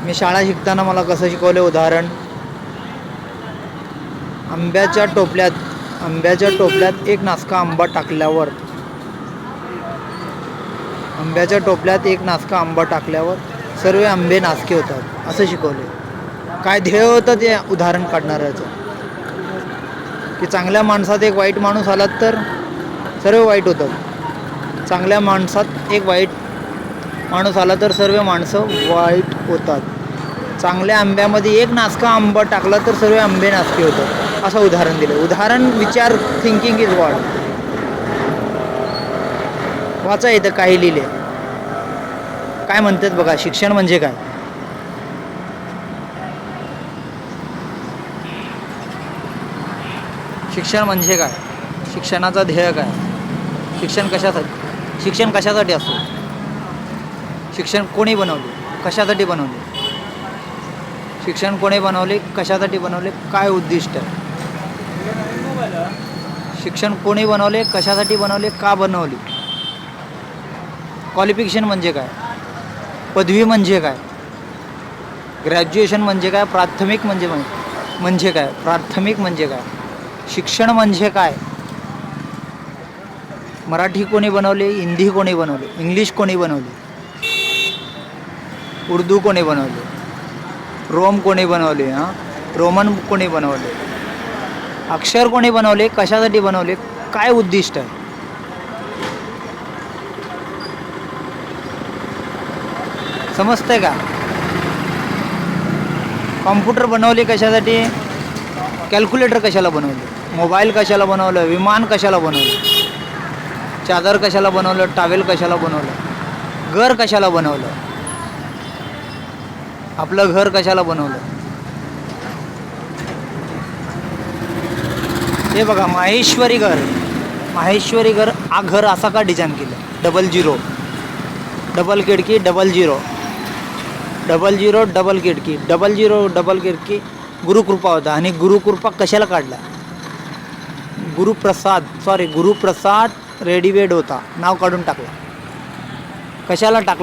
मी शाळा शिकताना मला कसं शिकवले उदाहरण, आंब्याच्या टोपल्यात एक नासका आंबा टाकल्यावर सर्व आंबे नासके होतात असं शिकवले. काय ध्येय होतं ते उदाहरण काढणाऱ्याचं, की चांगल्या माणसात एक वाईट माणूस आला तर सर्व वाईट होतात, चांगल्या माणसात एक वाईट माणूस आला तर सर्व माणसं वाईट होतात, चांगल्या आंब्यामध्ये एक नासका आंबा टाकला तर सर्व आंबे नासके होतात असं उदाहरण दिलं. उदाहरण विचार, थिंकिंग इज गॉड. वाचा इथं काही लिहिले. काय म्हणतात बघा, शिक्षण म्हणजे काय. शिक्षण म्हणजे काय, शिक्षणाचा ध्येय काय, शिक्षण कशासाठी असतो, शिक्षण कोणी बनवले, कशासाठी बनवले, शिक्षण कोणी बनवले, कशासाठी बनवले, काय उद्दिष्ट आहे, शिक्षण कोणी बनवले, कशासाठी बनवले, का बनवले, क्वालिफिकेशन म्हणजे काय, पदवी म्हणजे काय, ग्रॅज्युएशन म्हणजे काय, प्राथमिक म्हणजे काय, शिक्षण म्हणजे काय, मराठी कोणी बनवले, हिंदी कोणी बनवले, इंग्लिश कोणी बनवले, उर्दू कोणी बनवले, रोम कोणी बनवले, रोमन कोणी बनवले, अक्षर कोणी बनवले, कशासाठी बनवले, काय उद्दिष्ट आहे. समजतंय का. कॉम्प्युटर बनवले कशासाठी, कॅल्क्युलेटर कशाला बनवले, मोबाईल कशाला बनवलं, विमान कशाला बनवलं, चादर कशाला बनवलं, टावेल कशाला बनवलं, घर कशाला बनवलं, आपलं घर कशाला बनवलं. हे बघा, माहेश्वरी घर हा घर असा का डिझाईन केलं, 00, डबल खिडकी, 00, खिडकी, 00, गुरुकृपा होता. आणि गुरुकृपा कशाला काढला, गुरुप्रसाद रेडीमेड होता, नाव काढून टाकला. कशाला टाकला